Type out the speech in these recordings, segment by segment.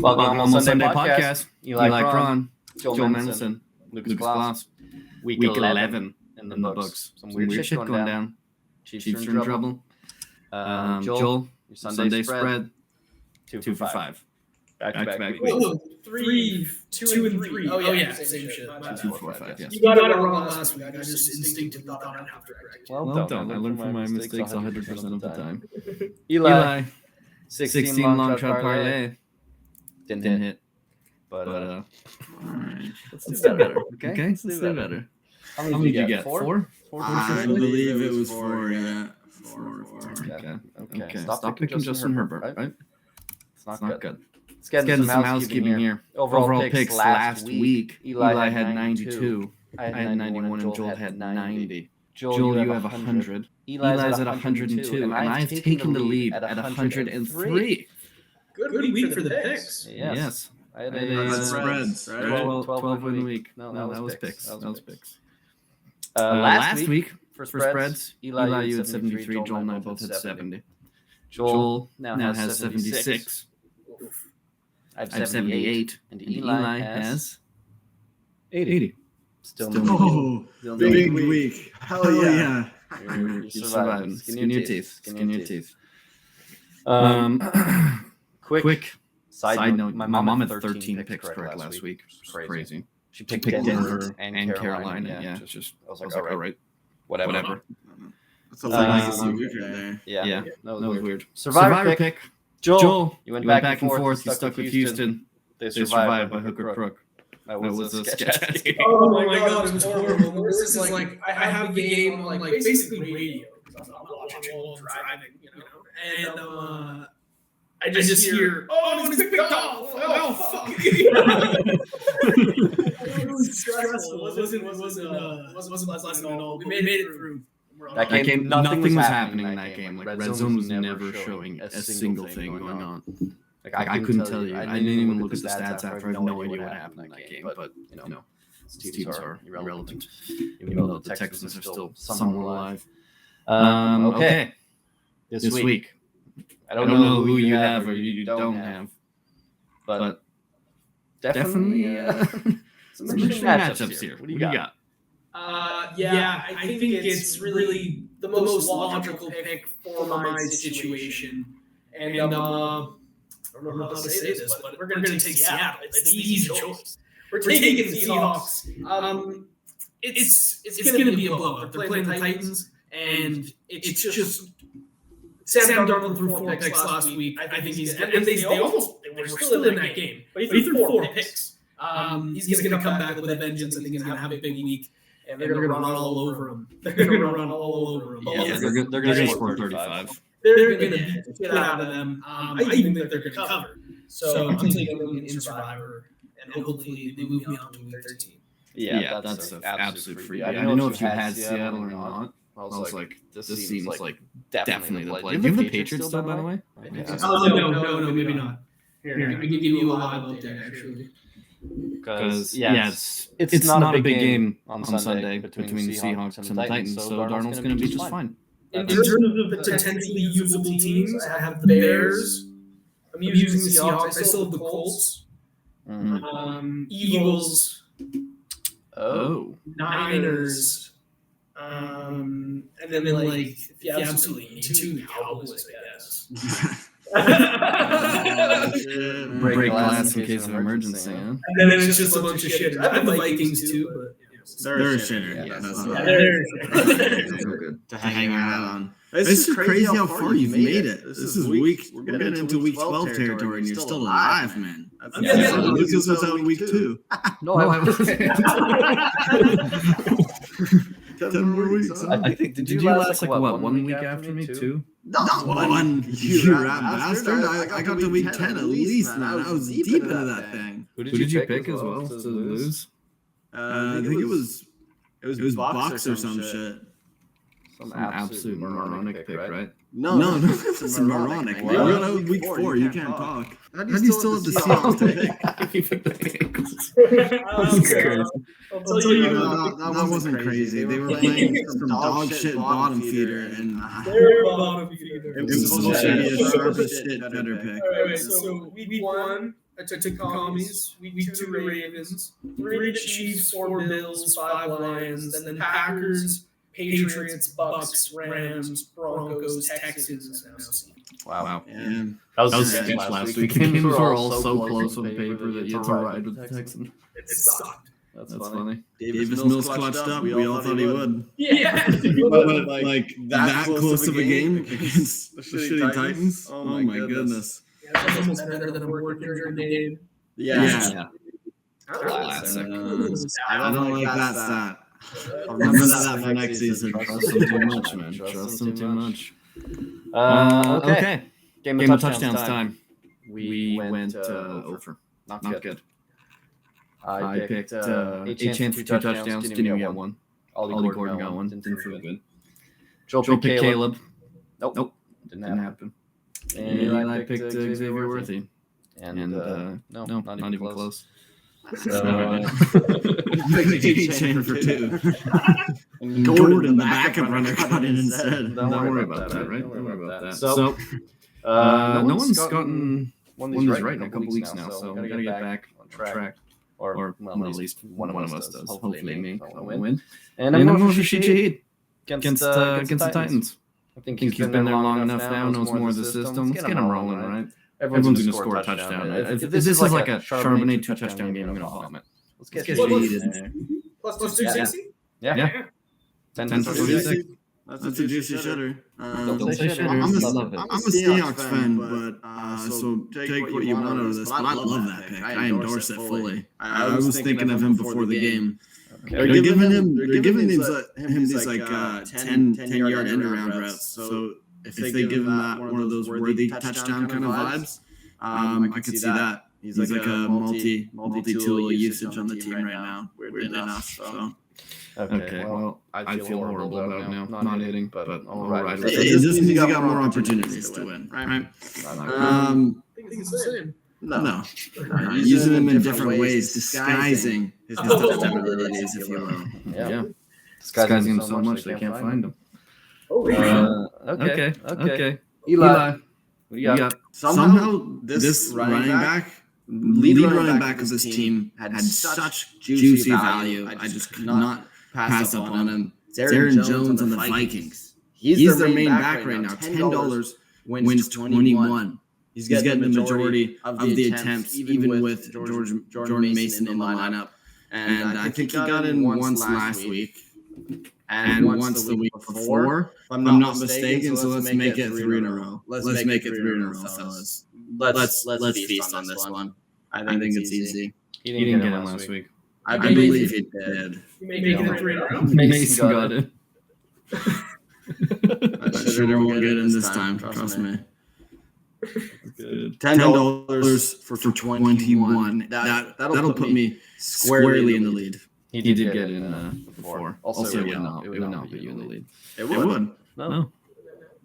Welcome to Sunday podcast. Eli Cron, Joel Mendelson, Lucas Glass. Week 11 in the books. Some weird shit going down. Chiefs are in trouble. Joel, your Sunday spread. 2 for 5. Back-to-back Whoa, weeks. 3, 2 and 3. Oh yeah, same shit. 2, 4, 5, yes. You got it wrong last week. I just instinctively thought I'd have to correct you. Well done. I learn from my mistakes 100% of the time. Eli, 16 long shot parlay. didn't hit. But Alright. let's do better. Okay? Let's do better. How How many did you get? 4? I believe it was 4, yeah. 4. Okay. Stop picking Justin Herbert, right? It's not Not good. good. Let's Let's get get into some housekeeping here. Overall picks last week. Eli had 92. I I had 91 and Joel had 90. Joel, Joel, you have 100. Eli's at 102. And I've taken the lead at 103. Good week for the picks. Yes. I had That's spreads, right? 12 win week. No, that was picks. That That was picks. Last week, for spreads, Eli, you had 73. Joel and I both had 70. Joel now has 76. I have I have 78. And And Eli has 80. Still Oh, big week. Hell yeah. You're surviving. Skin your teeth. Skin your teeth. Quick side note. My mom had 13 picks correct last week. Crazy. She She picked picked Denver and Carolina. Yeah, just I was all like, right. whatever. That's a legacy week right there. Yeah. That was weird. Survivor pick. Joel, You went you back, back and forth. You You stuck with Houston. They They survived by hook or crook. That That was a sketch. Oh my god, it was horrible. The worst is like I have the game on like basically radio because I'm not watching it while I'm driving, and I just hear, oh, it's picked off. Oh fuck. It was stressful. It wasn't pleasant at all. We made it through. That That game, game, nothing was happening in that game. Like Red Zone was never showing a single thing going on. Like I couldn't tell you. I didn't even look at the stats after. I have no idea what happened in that game. But teams are irrelevant, even though the Texans are still somewhat alive. Okay, this week. I I don't know who you have or you don't have, but definitely some interesting matchups here. What do you got? I think it's really the most logical pick for my situation. And I don't know how to say this, but we're going to take Seattle. It's the easy choice. We're taking the Seahawks. It's going to be a blowout. They're playing the Titans, and it's just Sam Darnold threw 4 picks last week. I think he's and they were still in that game, but he threw 4 picks. He's going to come back with a vengeance. I think he's going to have a big week. And they're going to run all over him. They're going to run all over him. Yeah, they're going to score 35. They're going to beat the shit out of them. I even think they're going to cover. So I'm taking them in Survivor, and hopefully they move me on to week 13. Yeah, that's an absolute free. I didn't know if you had Seattle or not. I was like, this seems like definitely the play. Do you have the Patriots still, by the way? No, maybe not. Here, I can give you a live update, actually. Because it's not a big game on Sunday between the Seahawks and the Titans, so Darnold's going to be just fine. In terms of potentially usable teams, I have the Bears. I'm using the Seahawks. I still have the Colts. Eagles. Niners. And then like if you absolutely need to, Cowboys, I guess. Break glass in case of emergency. And then it's just a bunch of shitters. I have the Vikings too, but They're a shitter. Yeah, That's So good. to hang your hat on. This is crazy how far you've made it. This is week. We're getting into week 12 territory, and you're still alive, man. Lucas was out in week 2. No, I wasn't. 10 more weeks. I think Did you last like what 1 week after me too? Not one. You rat bastard. I got to week 10 at least, man. I was deep into that thing. Who did you pick as well to lose? I think it was Bucks or some shit. Some absolute moronic pick, right? No, it's moronic. Wow. You're on week 4. You can't talk. How do you still have the Seahawks to pick? You picked the Bengals. I'll tell you, That wasn't crazy. They were playing some dog shit bottom feeder, and they're bottom feeder. it was supposed to be a sharp as shit better pick. All right, so week 1, I took the Commies. Week 2 Ravens. 3 to Chiefs, 4 Bills, 5 Lions. Then Packers, Patriots, Bucks, Rams, Broncos, Texans, and OC. Wow. Yeah. That was That sketch sketch last week. Games were all so close on paper that you had to ride with the Texans. It sucked. That's funny. Davis Mills clutched up. We all thought he would. Yeah. But like that close of a game against the shitty Titans. Oh my goodness. That's almost better than a working your game. Yeah. Classic. I don't like that stat. I'll remember that for next season. Trust him too much, man. Trust him too much. Okay. Game of touchdowns time. We went over. Not good. I picked 8 chances for 2 touchdowns. Didn't even get one. Ollie Gordon got one. Didn't feel good. Joel Joel picked picked Caleb. Nope. Didn't happen. And Eli picked Xavier Worthy. And No, not even close. So, Picked 8 chain for 2. And Gordon, the backup runner, got in instead. Don't worry about that, right? Don't worry about that. So, no one's gotten one of these right in a couple weeks now, so we gotta get back on track. Or well, at least one of us does. Hopefully me. I'll win. and I'm I'm going going for for Shahid Shahid against the Titans. I think He's been there long enough now, knows more of the system. Let's get him rolling, right? Everyone's going to score a touchdown. If this is like a Charbonnet 2 touchdown game, I'm going to vomit. Let's get What was- Shahid in there. Plus 260? Yeah. 10 for 46. That's a juicy shitter. Don't say shitter. I'm Love it. a Seahawks fan, but so take what you want out of this. But I love that pick. I endorse it fully. I was thinking of him before the game. They're giving him these like 10-yard end around routes. So if they give him that one of those worthy touchdown kind of vibes, I could see that. He's like a multi-tool usage on the team right now. Weirdly enough. So. Okay, well, I feel horrible about it now. Not hitting, but I'll ride with It it. just means you got more opportunities to win, right? I think it's the same. No. Using them in different ways, disguising his touchdown abilities, if you will. Yeah. Disguising him so much they can't find him. Okay. Eli, what you got? Somehow, this running back, lead running back of this team, had such juicy value. I just could not pass up on him. Aaron Jones on the Vikings. He's their main back right now. $10 wins 21. He's getting the majority of the attempts, even with Jordan Mason in the lineup. And I think he got in once last week and once the week before, if I'm not mistaken. So let's make it 3 in a row. Let's make it 3 in a row, fellas. Let's feast on this one. I think it's easy. He didn't get him last week. I believe he did. Making it 3 in a row. Mason got it. I sure won't get him this time. Trust me. Good. $10 for 21. That'll put me squarely in the lead. He did get in before. Also, it would not put you in the lead. It would. No.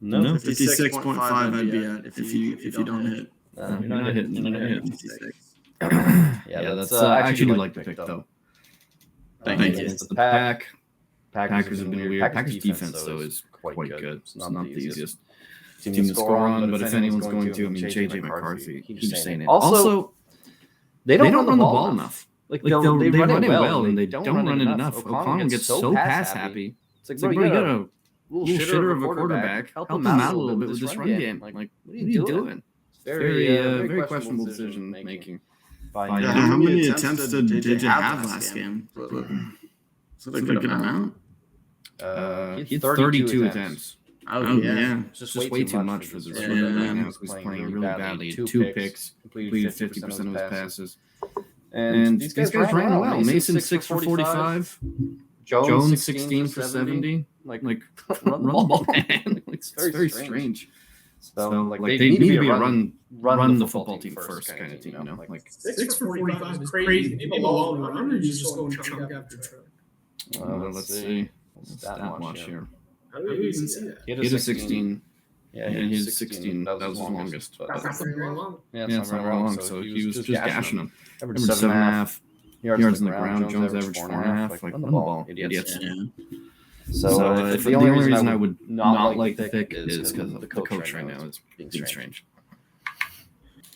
56.5 I'd be at if you don't hit. You're not hitting. You're not hitting. 56. Yeah, that's I actually do like the pick though. Thank you. It's the pack. Packers have been weird. Packers defense though is quite good. It's not the easiest team to score on, but if anyone's going to, I mean, JJ McCarthy, keeps saying it. Also, they don't run the ball enough. Like they run it well, and they don't run it enough. O'Connell gets so pass happy. It's like, bro, you got a little shitter of a quarterback. Help him out a little bit with this run game. Like, what are you doing? It's very questionable decision making. How many attempts did you have last game? Is it a good amount? He had 32 attempts. Oh, yeah. It's just way too much for this running back now. He's playing really badly. 2 picks, completed 50% of his passes. And these guys ran well. Mason 6 for 45. Jones 16 for 70. Like run the ball, man. It's very strange. So like they need to be a run the football team first kind of team, you know? Like 6 for 45 is crazy. Maybe a long run. I'm just going chunk after chunk. Let's see. Stat watch here. How do we even see that? He had a 16. Yeah, he had 16. That was his longest. That's not very long. Yeah, it's not very long. So he was just gashing them. Averaged 7.5 yards in the ground. Jones averaged 4.5. Like, run the ball, idiots. So the only reason I would not like the pick is because the coach right now is being strange.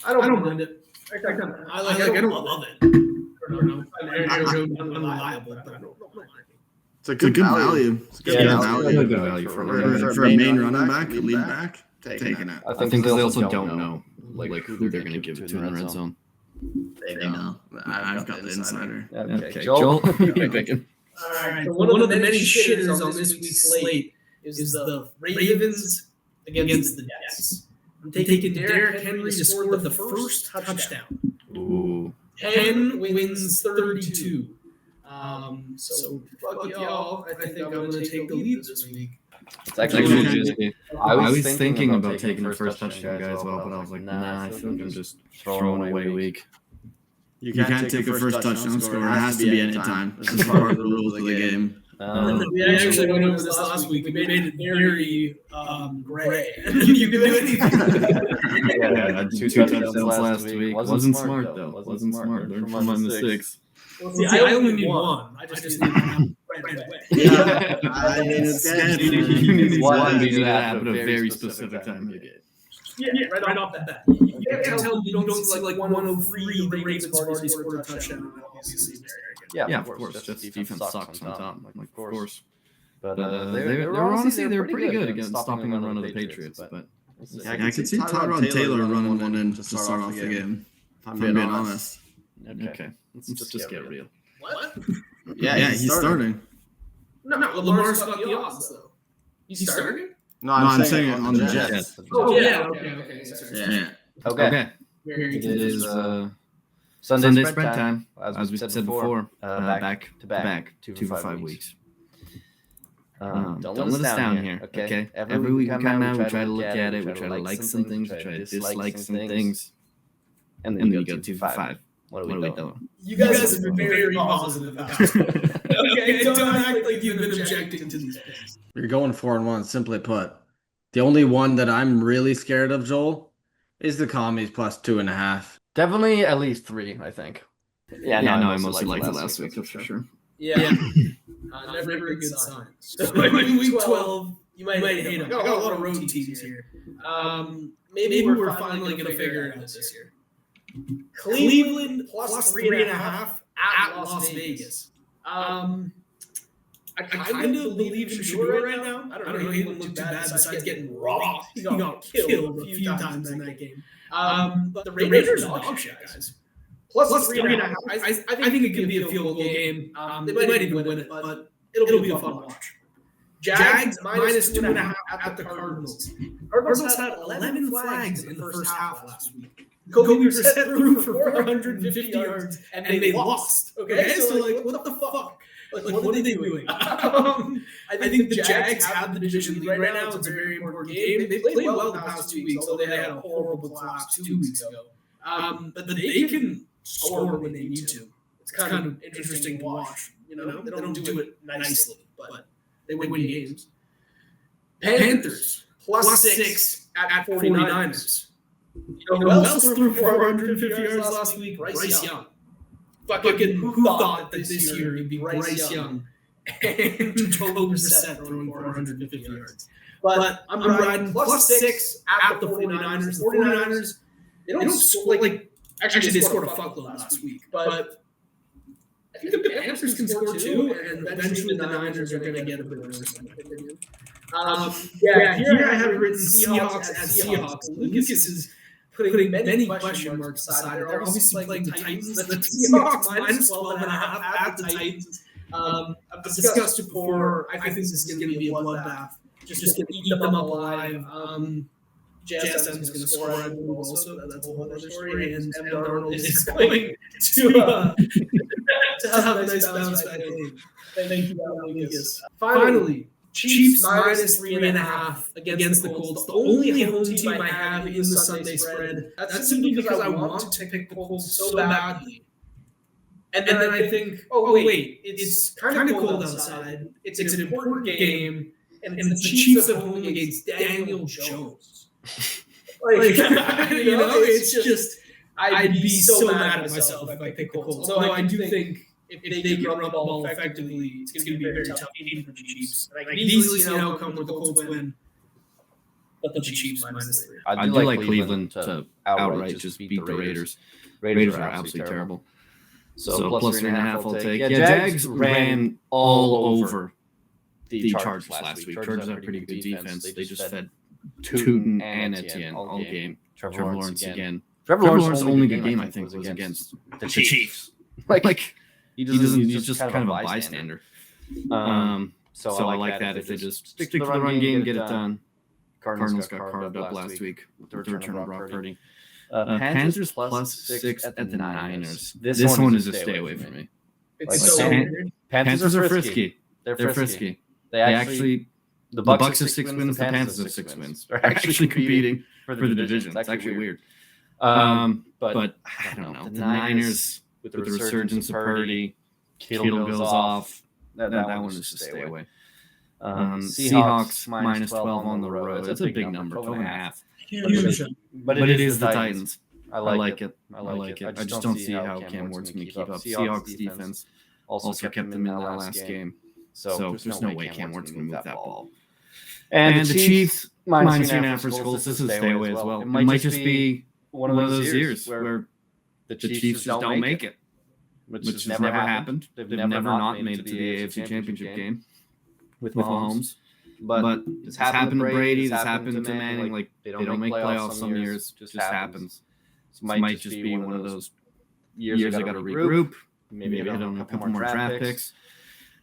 I don't mind it. I don't love it. I don't know. Aaron Jones unreliable, but I don't like it. It's a good value. It's a good Yeah, value. Good value for For a main running back, lead back, taking it. I I think they also don't know like who they're going to give it to in the red zone. They know. I've got the insider. Okay, Joel. Who you picking? All right. So one of the many shitters on this week's slate is the Ravens against the Jets. I'm taking Derrick Henry to score the first touchdown. Ooh. 10 wins 32. So fuck y'all. I think I'm going to take the lead this week. It's actually Actually, legit. I was thinking about taking the first touchdown guy as well, but I was like, nah, I think I'm just throwing away week. You can't take a first touchdown score. It has to be any time. This is part of the rules of the game. We actually went over this last week. We made it very gray. You can do anything. Yeah, two touchdowns last week. Wasn't smart though. Wasn't smart. Learn from my mistakes. Well, see, I only need one. I just need one right away. Yeah, I mean, it's You need One one beat to it happen at a very specific time you get. Yeah, right off the bat. You can't tell you don't see like 103 the Ravens already scored a touchdown. Obviously, Yeah, Of course. Jets defense sucks on top. Like, of course. But They were honestly pretty good against stopping the run of the Patriots. But Yeah, I can see Tyrod Taylor running one in to start off the game. If I'm being honest. okay, let's just get real. What? Yeah, he's starting. No, Lamar's got the odds though. He's starting? No, I'm saying it on the Jets. Oh yeah, okay. Sorry. Yeah. Okay. Very It good. is Sunday spread time. As we said before, back to back, 2 for 5 weeks. Don't Don't let us down here. Okay. Every week we come out, we try to look at it, we try to like some things, we try to dislike some things, and then we go 2 for 5. What are What we do we doing? do? You guys have been very positive about it. Okay, don't act like you've been objecting to these things. You're going 4-1, simply put. The only one that I'm really scared of, Joel, is the commies plus 2.5. Definitely at least 3, I think. Yeah, no, I mostly liked it last week, that's for sure. Yeah. Never a good sign. So in week 12, you might hate them. I got a lot of road teams here. Maybe we're finally going to figure it out this year. Cleveland plus 3.5 at Las Vegas. I kind of believe in Shador right now. I don't know. He didn't look too bad besides getting rocked. He got killed a few times in that game. But the Raiders are dog shit, guys. Plus 3.5. I think it could be a field goal game. They might even win it, but it'll be a fun watch. Jags minus 2.5 at the Cardinals. Cardinals had 11 flags in the first half last week. Kobe Brissett threw for 450 yards, and they lost. Okay, so like, what the fuck? Like what are they doing? I think the Jags have the division lead right now. It's a very important game. They played well the past 2 weeks, although they had a horrible collapse 2 weeks ago. But they can score when they need to. It's kind of interesting to watch. You know, they don't do it nicely, but they win games. Panthers plus 6 at 49ers. Who else threw 450 yards last week? Bryce Young. Fucking who thought that this year would be Bryce Young and Jacoby Brissett throwing 450 yards? But I'm riding plus 6 at the 49ers. The 49ers, they don't score like actually they scored a fuckload last week, but I think the Panthers can score too, and eventually the Niners are going to get a bit worse. Here I have written Seahawks as Seahawks. Lucas is putting many question marks aside. They're obviously playing the Titans. The Seahawks minus 12.5 at the Titans. I've discussed it before. I think this is going to be a bloodbath. Just going to eat them up alive. JSN is going to score, I believe, also. That's a whole other story. And Darnold is going to have a nice bounce back game. Thank you, Lucas. Finally, Chiefs minus 3.5 against the Colts. The only home team I have in the Sunday spread. That's simply because I want to pick the Colts so badly. And then I think, oh wait, it's kind of cold outside. It's an important game, and the Chiefs at home against Daniel Jones. It's just I'd be so mad at myself if I pick the Colts. Although I do think if they can run the ball effectively, it's going to be a very tough game for the Chiefs. I can easily see an outcome where the Colts win, but the Chiefs minus 3. I do like Cleveland to outright just beat the Raiders. Raiders are absolutely terrible. So plus 3.5 I'll take. Yeah, Jags ran all over the Chargers last week. Chargers have pretty good defense. They just fed Tootin and Etienne all game. Trevor Lawrence again. Trevor Lawrence's only good game, I think, was against the Chiefs. Like he's just kind of a bystander. So I like that if they just stick to the run game, get it done. Cardinals got carved up last week with the return of Brock Purdy. Panthers plus 6 at the Niners. This one is a stay away from me. It's so weird. Panthers are frisky. They're frisky. They actually the Bucs have 6 wins. The Panthers have 6 wins. They're actually competing for the division. It's actually weird. But I don't know. The Niners with the resurgence of Purdy, Kittle goes off. That one is just stay away. Seahawks minus 12 on the road. That's a big number, 12.5. Huge. But it is the Titans. I like it. I just don't see how Cam Ward's going to keep up. Seahawks defense also kept them in that last game. So there's no way Cam Ward's going to move that ball. And the Chiefs minus 3.5 for Skulls. This is a stay away as well. It might just be one of those years where the Chiefs just don't make it, which has never happened. They've never not made it to the AFC Championship game with Mahomes. But it's happened to Brady. This happened to Manning. Like they don't make playoffs some years. Just happens. This might just be one of those years they got to regroup. Maybe hit on a couple more draft picks.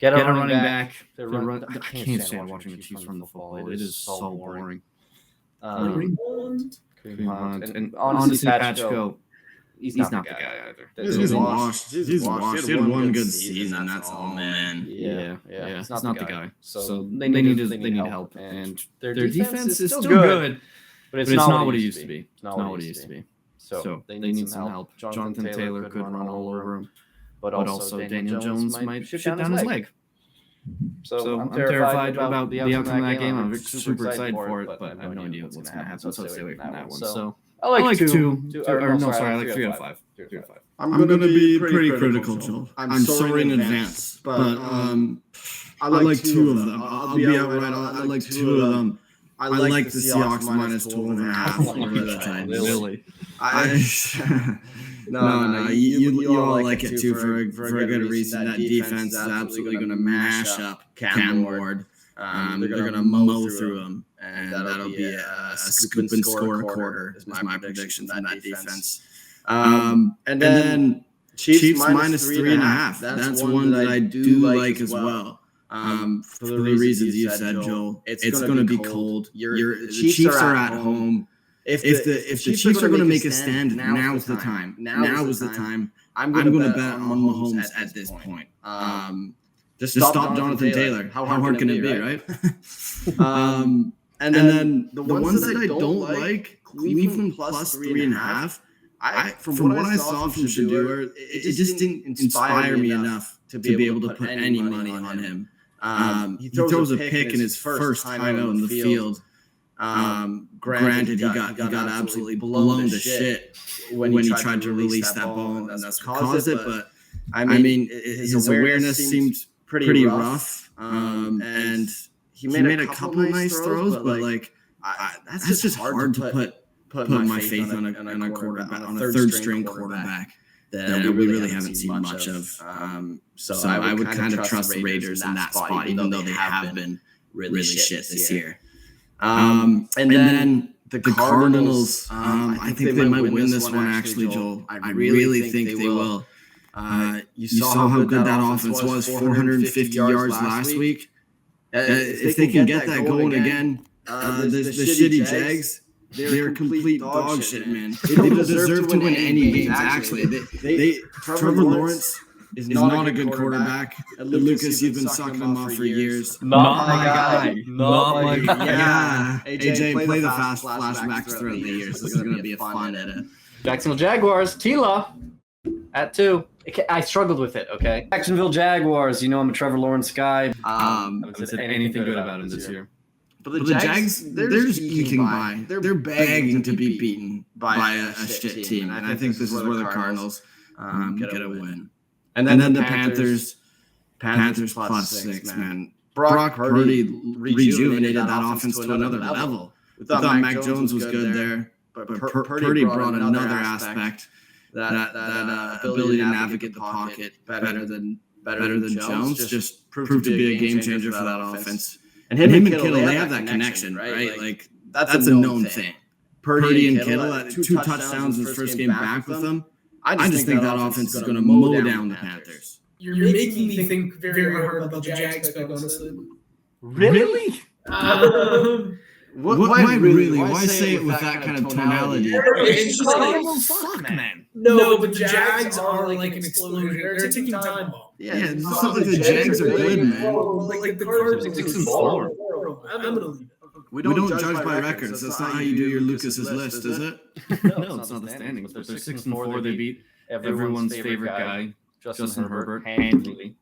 Get a running back. I can't stand watching the Chiefs run the football. It is so boring. Kareem Hunt. And honestly, Patchko, he's not the guy either. He's washed. He's washed. He had one good season. That's all, man. Yeah. It's not the guy. So they need help. And their defense is still good, but it's not what it used to be. It's not what it used to be. So they need some help. Jonathan Taylor could run all over him, but also Daniel Jones might shift down his leg. So I'm terrified about the outcome of that game. I'm super excited for it, but I have no idea what's going to happen. So I'll stay away from that one. So I like 2. I like 3 out of 5. 3 out of 5. I'm going to be pretty critical, Joel. I'm sorry in advance, but I like 2 of them. I'll be outright. I like 2 of them. I like the Seahawks minus 12.5. Really? No. You all like it too for a good reason. That defense is absolutely going to mash up Cam Ward. They're going to mow through him, and that'll be a scoop and score a quarter. Is my prediction from that defense. And then Chiefs minus 3.5. That's one that I do like as well. For the reasons you said, Joel, it's going to be cold. The Chiefs are at home. If the Chiefs are going to make a stand, now's the time. Now is the time. I'm going to bet on Mahomes at this point. Just stop Jonathan Taylor. How hard can it be, right? And then the ones that I don't like, Cleveland plus 3.5. From what I saw from Shador, it just didn't inspire me enough to be able to put any money on him. He throws a pick in his first time out in the field. Granted, he got absolutely blown to shit when he tried to release that ball, and that's what caused it. But I mean, his awareness seemed pretty rough, and he made a couple nice throws, but that's just hard to put my faith on a quarterback, on a third string quarterback that we really haven't seen much of. So I would kind of trust the Raiders in that spot, even though they have been really shit this year. And then the Cardinals, I think they might win this one, actually, Joel. I really think they will. You saw how good that offense was, 450 yards last week. If they can get that going again, the shitty Jags, they're complete dog shit, man. They deserve to win any games, actually. Trevor Lawrence is not a good quarterback. Lucas, you've been sucking him off for years. Not my guy. Not my guy. Yeah. AJ, play the fast flashbacks throughout the years. This is going to be a fun edit. Jacksonville Jaguars, Tila at 2. I struggled with it, okay? Jacksonville Jaguars, I'm a Trevor Lawrence guy. I haven't said anything good about him this year. But the Jags, they're just eking by. They're begging to be beaten by a shit team. And I think this is where the Cardinals get a win. And then the Panthers plus 6, man. Brock Purdy rejuvenated that offense to another level. We thought Mac Jones was good there, but Purdy brought another aspect that ability to navigate the pocket better than Jones just proved to be a game changer for that offense. And him and Kittle, they have that connection, right? Like that's a known thing. Purdy and Kittle had 2 touchdowns in his first game back with them. I just think that offense is going to mow down the Panthers. You're making me think very hard about the Jags pick, honestly. Really? Why really? Why say it with that kind of tonality? It's just Cardinals suck, man. No, but the Jags are like an explosion. They're a ticking time bomb. Yeah, it's not like the Jags are good, man. Like the Cardinals 6-4. I'm gonna leave it. We don't judge by records. That's not how you do your Lucas's list, is it? No, it's not the standings, but they're 6-4. They beat everyone's favorite guy, Justin Herbert, handily.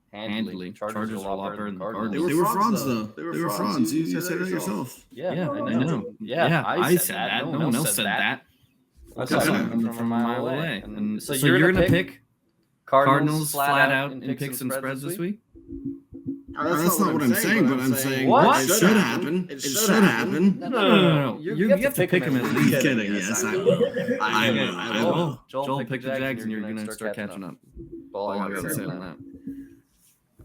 Chargers are a lot better than the Cardinals. They were frauds, though. They were frauds. You said that yourself. Yeah, I know. Yeah, I said that. No one else said that. I said that from a mile away. And so you're gonna pick Cardinals flat out in picks and spreads this week? That's not what I'm saying, but I'm saying What? it should happen. It should happen. No. You have to pick them at least. I'm kidding. Yes, I will. Joel picked the Jags, and you're gonna start catching up. All I gotta say on that.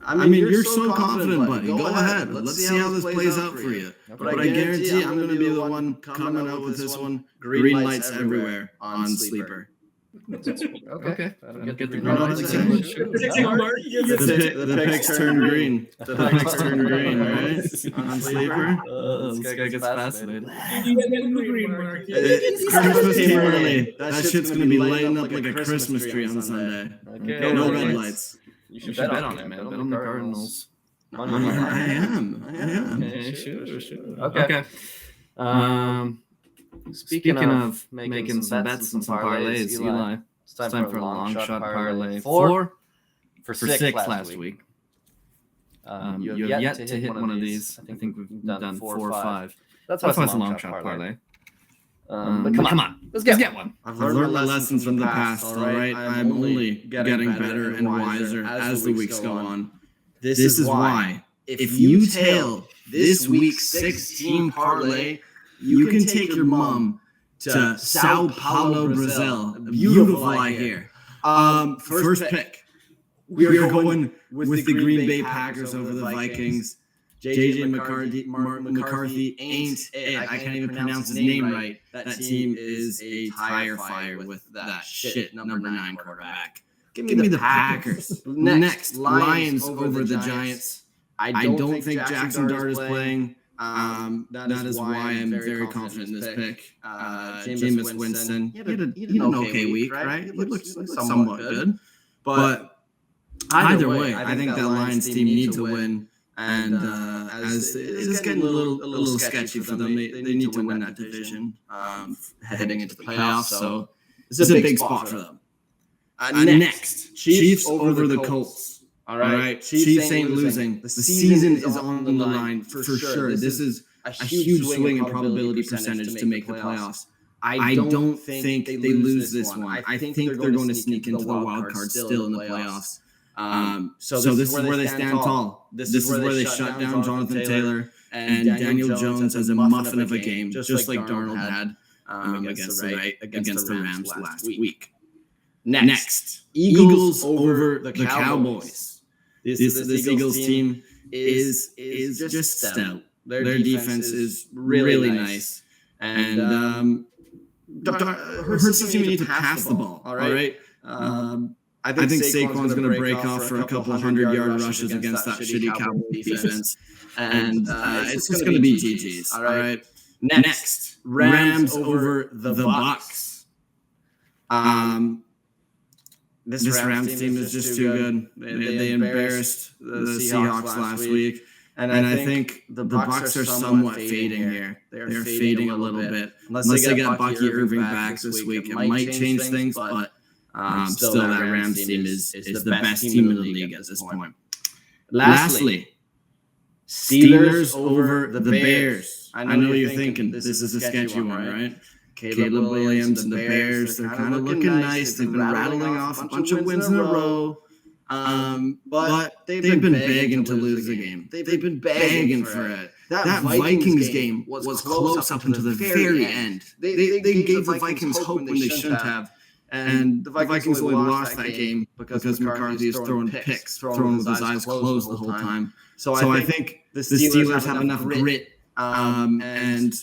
I mean, you're so confident, buddy. Go ahead. Let's see how this plays out for you. But I guarantee I'm going to be the one coming out with this one. Green lights everywhere on Sleeper. Okay. I don't get the green lights. The picks turn green. The picks turn green, right? On Sleeper. This guy gets fascinated. It's Christmas too early. That shit's going to be lighting up like a Christmas tree on Sunday. No red lights. You should bet on it, man. Bet on the Cardinals. I am. Okay, sure. Okay. Speaking of making some bets and some parlays, Eli, it's time for a long shot parlay. 4 for 6 last week. You have yet to hit one of these. I think we've done 4 or 5. That's why it's a long shot parlay. But come on, let's get one. I've learned my lessons from the past, all right? I'm only getting better and wiser as the weeks go on. This is why, if you tail this week's 6-team parlay, you can take your mom to Sao Paulo, Brazil. Beautiful, I hear. First pick. We are going with the Green Bay Packers over the Vikings. JJ McCarthy ain't it. I can't even pronounce his name right. That team is a tire fire with that shit number 9 quarterback. Give me the Packers. Next, Lions over the Giants. I don't think Jackson Dart is playing. That is why I'm very confident in this pick. Jameis Winston. He had an okay week, right? He looks somewhat good. But either way, I think that Lions team needs to win. And as it's getting a little sketchy for them, they need to win that division heading into the playoffs. So this is a big spot for them. Next, Chiefs over the Colts. All right, Chiefs ain't losing. The season is on the line for sure. This is a huge swing in probability percentage to make the playoffs. I don't think they lose this one. I think they're going to sneak into the wild card still in the playoffs. So this is where they stand tall. This is where they shut down Jonathan Taylor and Daniel Jones as a muffin of a game, just like Darnold had against the Rams last week. Next, Eagles over the Cowboys. This Eagles team is just stout. Their defense is really nice, and Hurts team need to pass the ball. All right. I think Saquon's going to break off for a couple 100-yard rushes against that shitty Cowboys defense. And it's just going to be GG's. All right. Next, Rams over the Bucs. This Rams team is just too good. They embarrassed the Seahawks last week. And I think the Bucs are somewhat fading here. They're fading a little bit. Unless they get Bucky Irving back this week, it might change things, but still, that Rams team is the best team in the league at this point. Lastly, Steelers over the Bears. I know you're thinking this is a sketchy one, right? Caleb Williams and the Bears, they're kind of looking nice. They've been rattling off a bunch of wins in a row. But they've been begging to lose the game. They've been begging for it. That Vikings game was close up until the very end. They gave the Vikings hope when they shouldn't have. And the Vikings only lost that game because McCarthy is throwing picks, throwing with his eyes closed the whole time. So I think the Steelers have enough grit, and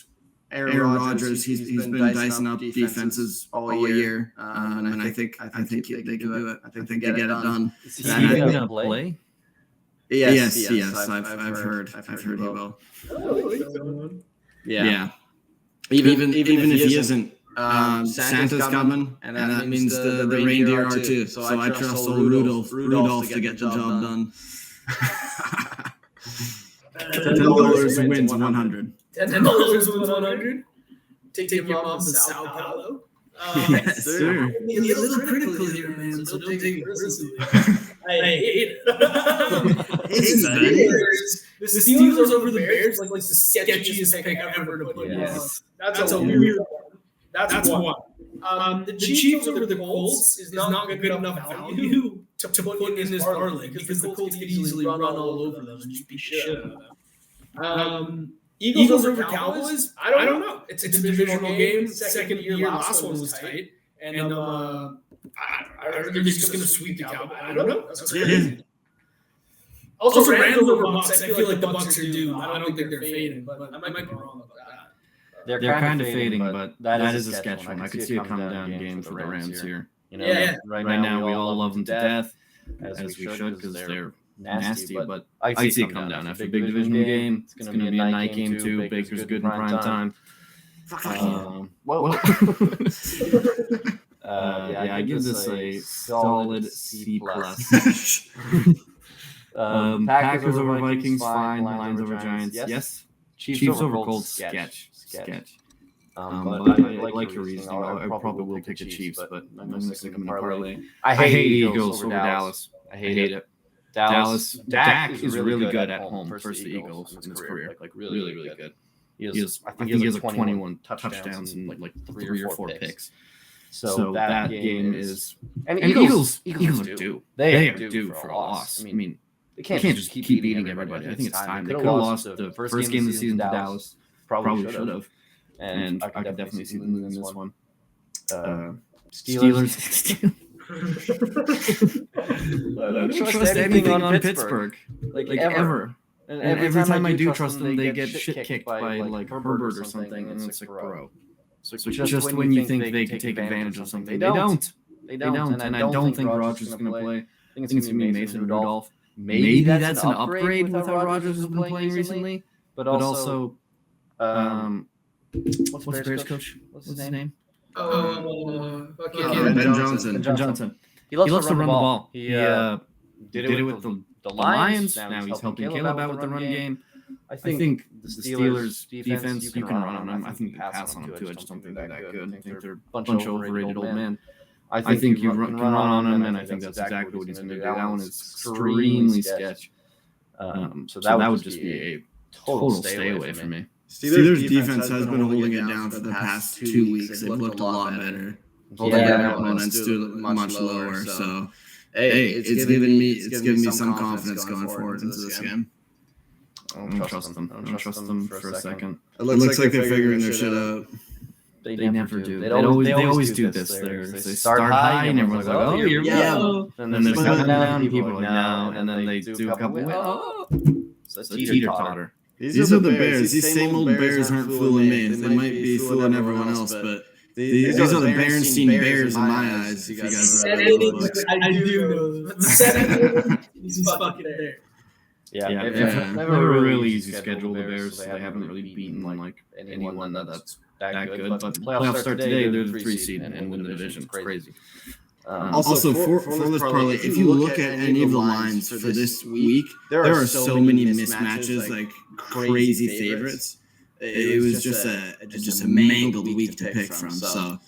Aaron Rodgers, he's been dicing up defenses all year, and I think they can do it. I think they get it done. Is he even gonna play? Yes. I've heard he will. Yeah. Even if he isn't, Santa's coming, and that means the reindeer are too. So I trust old Rudolph to get the job done. $10 wins 100. $10 wins 100. Take your mom to Sao Paulo. Yes, sir. Be a little critical here, man, so don't take it personally. I hate it. The Steelers over the Bears like the sketchiest pick ever to put in. That's a weird one. That's one. The Chiefs over the Colts is not good enough value to put in this parlay because the Colts could easily run all over them and just beat shit out of them. Eagles over Cowboys? I don't know. It's a divisional game. Second year, last one was tight. And they're just going to sweep the Cowboys. I don't know. That's crazy. Also, Rams over Bucks. I feel like the Bucks are due. I don't think they're fading, but I might be wrong about that. They're kind of fading, but that is a sketch one. I could see a come down game for the Rams here. You know, right now we all love them to death, as we should, because they're nasty. But I see it come down after a big divisional game. It's going to be a night game too. Baker's good in prime time. I give this a solid C+. Packers over Vikings, fine. Lions over Giants, yes. Chiefs over Colts, sketch. But I like your reasoning. I probably will pick the Chiefs, but I'm going to stick them in a parlay. I hate Eagles over Dallas. I hate it. Dallas. Dak is really good at home versus the Eagles in his career. Like really good. I think he has like 21 touchdowns and like 3 or 4 picks. So that game is. And Eagles are due. They are due for a loss. I mean, they can't just keep beating everybody. I think it's time. They could have lost the first game of the season to Dallas. Probably should have. And I could definitely see them losing this one. Steelers. I don't trust anything on Pittsburgh. Like ever. And every time I do trust them, they get shit kicked by like Herbert or something. And it's like, bro. So just when you think they can take advantage of something, they don't. And I don't think Rodgers is going to play. I think it's going to be Mason Rudolph. Maybe that's an upgrade with how Rodgers has been playing recently. But also, what's the Bears coach? What's his name? Ben Johnson. He loves to run the ball. He did it with the Lions. Now he's helping Caleb out with the run game. I think the Steelers defense, you can run on them. I think you pass on them too. I just don't think they're that good. I think they're a bunch of overrated old men. I think you can run on them, and I think that's exactly what he's going to do. That one is extremely sketch. So that would just be a total stay away from me. Steelers defense has been holding it down for the past 2 weeks. They've looked a lot better. Opponents do much lower. So, hey, it's giving me some confidence going forward into this game. I don't trust them. I don't trust them for a second. It looks like they're figuring their shit out. They never do. They always do this. They start high, and everyone's like, "Oh, you're low," and then they're coming down, and people are like, "No," and then they do a couple. So it's a teeter-totter. These are the Bears. These same old Bears aren't fooling me. They might be fooling everyone else, but these are the Berenstein Bears in my eyes. If you guys I do know. He's fucking there. Yeah. Never really easy schedule the Bears. They haven't really beaten like anyone that's that good. But playoffs start today. They're the 3 seed and win the division. It's crazy. Also, for this parlay, if you look at any of the lines for this week, there are so many mismatches, like crazy favorites. It was just a mangled week to pick from. So I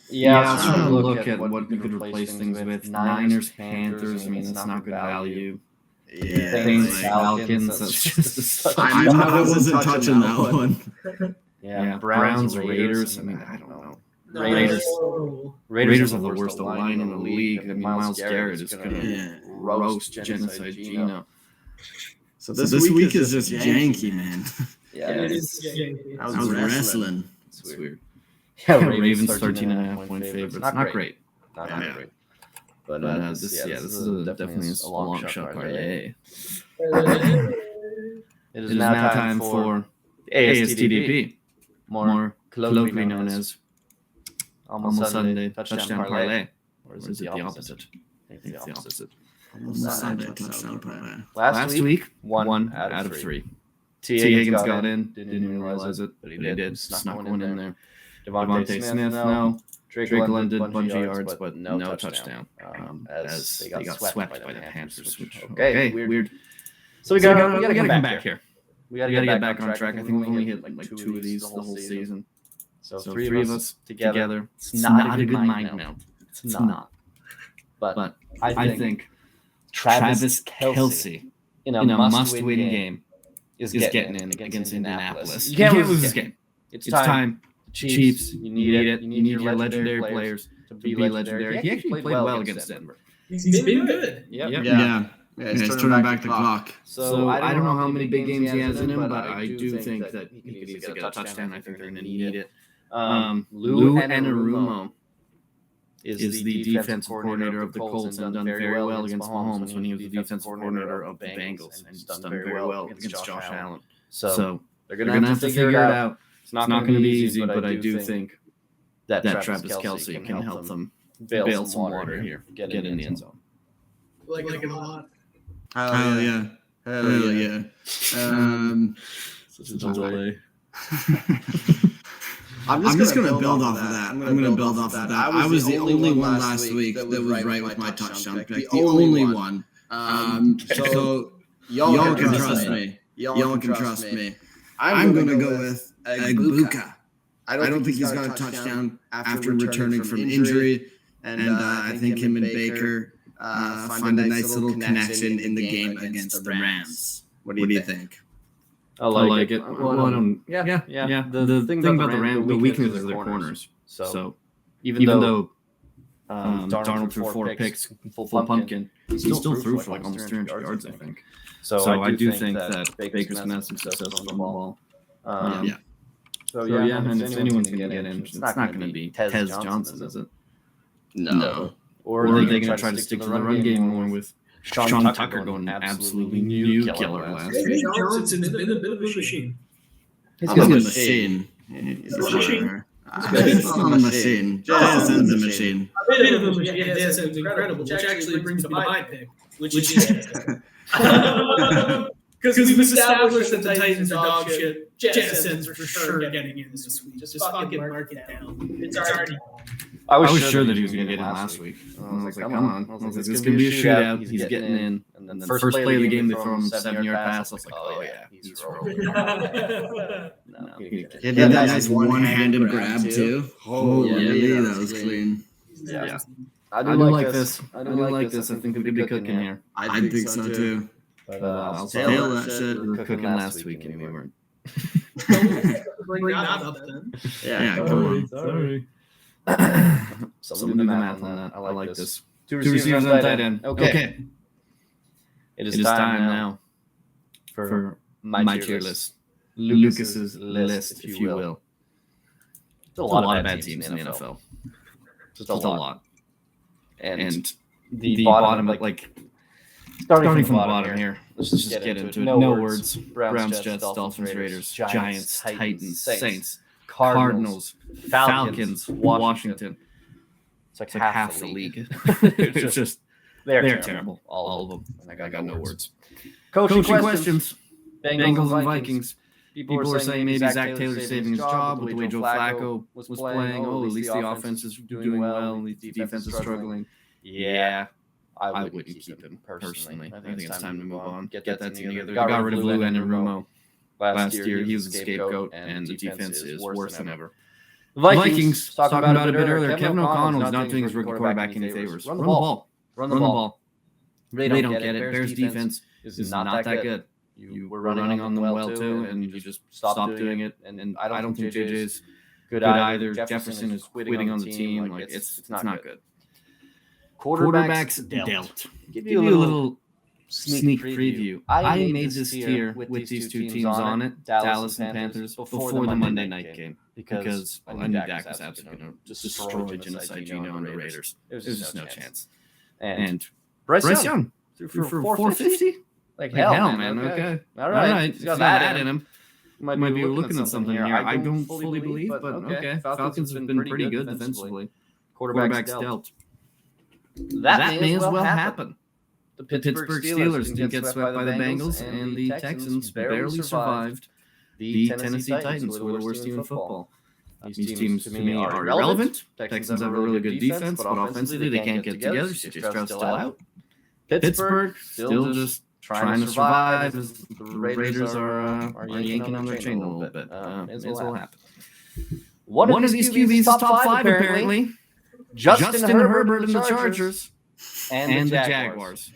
was trying to look at what you could replace things with. Niners, Panthers. I mean, it's not good value. Yeah, Saints, Falcons. That's just I wasn't touching that one. Yeah, Browns, Raiders. I mean, I don't know. Raiders have the worst line in the league. I mean, Myles Garrett is going to roast Genocide Gino. So this week is just janky, man. Yeah, it is janky. I was wrestling. It's weird. Yeah, Ravens 13.5 point favorites. Not great. not Yeah. great. But This is definitely a long shot parlay. It is now time for ASTDP, more colloquially known as Almost Sunday Touchdown Parlay. Or is it the opposite? I think it's the opposite. Sunday touchdown parlay. Last week, one out of three. T. Higgins got in, didn't even realize it, but he did. Snuck one in there. Devontae Smith, no. Drake London, bunch of yards, but no touchdown. As they got swept by the Panthers. Okay, weird. So we gotta come back here. We gotta get back on track. I think we only hit like two of these the whole season. So three of us together. It's not a good mind meld. It's not. But I think Travis Kelce in a must-win game is getting in against Indianapolis. You can't lose this game. It's time. Chiefs, you need it. You need your legendary players to be legendary. He actually played well against Denver. He's been good. Yeah, he's turning back the clock. So I don't know how many big games he has in him, but I do think that he could easily get a touchdown. I think they're going to need it. Lou Anarumo is the defensive coordinator of the Colts and done very well against Mahomes when he was the defensive coordinator of the Bengals, and he's done very well against Josh Allen. So they're going to have to figure it out. It's not going to be easy, but I do think that Travis Kelce can help them bail some water here, get in the end zone. Like it a lot. Hell yeah. Such a delay. I'm just going to build off of that. I'm going to build off of that. I was the only one last week that was right with my touchdown pick. The only one. So y'all can trust me. Y'all can trust me. I'm going to go with Egbuka. I don't think he's got a touchdown after returning from injury. And I think him and Baker find a nice little connection in the game against the Rams. What do you think? I like it. Well, I don't. Yeah. The thing about the Rams, the weakness is their corners. So even though Darnold threw 4 picks, full pumpkin, he still threw for like almost 300 yards, I think. So I do think that Baker's going to have some success on the ball. So and if anyone's going to get in, it's not going to be Tez Johnson, is it? No. Or are they going to try to stick to the run game more with Sean Tucker going absolutely nuclear last week? Johnson's been a bit of a machine. He's a machine. He's a machine. Jason's a machine. Jason's incredible, which actually brings me to my pick, which is because we've established that the Titans are dog shit. Jason's for sure getting in this week. Just fucking mark it down. It's already. I was sure that he was going to get in last week. I was like, come on. I was like, this is going to be a shootout. He's getting in. And then the first play of the game, they throw him a 7-yard pass. I was like, oh, yeah, he's rolling. No, he had that nice one-handed grab, too. Holy, that was clean. Yeah. I do like this. I think we could be cooking here. I think so, too. But I'll tell that shit. We were cooking last week, and we weren't. Bring that up, then. Yeah, come on. Sorry. Someone do the math on that. I like this. Two receivers on tight end. Okay. It is time now for my tier list. Lucas's list, if you will. There's a lot of bad teams in the NFL. Just a lot. And the bottom, like starting from the bottom here. Let's just get into it. No words. Browns, Jets, Dolphins, Raiders, Giants, Titans, Saints, Cardinals, Falcons, Washington. It's like half the league. It's just they're terrible. All of them. And I got no words. Coaching questions. Bengals and Vikings. People are saying maybe Zach Taylor's saving his job with the way Joe Flacco was playing. Oh, at least the offense is doing well. The defense is struggling. Yeah. I wouldn't keep him personally. I think it's time to move on. Get that team together. They got rid of Lou Anarumo. Last year, he was a scapegoat, and the defense is worse than ever. The Vikings, talking about it a bit earlier, Kevin O'Connell is not doing his rookie quarterback any favors. Run the ball. Run the ball. They don't get it. Bears defense is not that good. You were running on them well, too, and you just stopped doing it. And I don't think JJ's good either. Jefferson is quitting on the team. Like it's not good. Quarterbacks dealt. Give you a little sneak preview. I made this tier with these two teams on it, Dallas and Panthers, before the Monday night game. because I knew Dak was absolutely going to destroy Genocide Geno and the Raiders. There was just no chance. And Bryce Young threw for 450? Like hell, man. Okay. All right. He's got that in him. Might be looking at something here. I don't fully believe, but okay. Falcons have been pretty good defensively. Quarterbacks dealt. That may as well happen. The Pittsburgh Steelers didn't get swept by the Bengals, and the Texans barely survived the Tennessee Titans, who were the worst team in football. These teams, to me, are irrelevant. Texans have a really good defense, but offensively, they can't get together. CJ Stroud's still out. Pittsburgh still just trying to survive as the Raiders are yanking on their chain a little bit. May as well happen. One of these QBs is top 5, apparently. Justin Herbert and the Chargers and the Jaguars.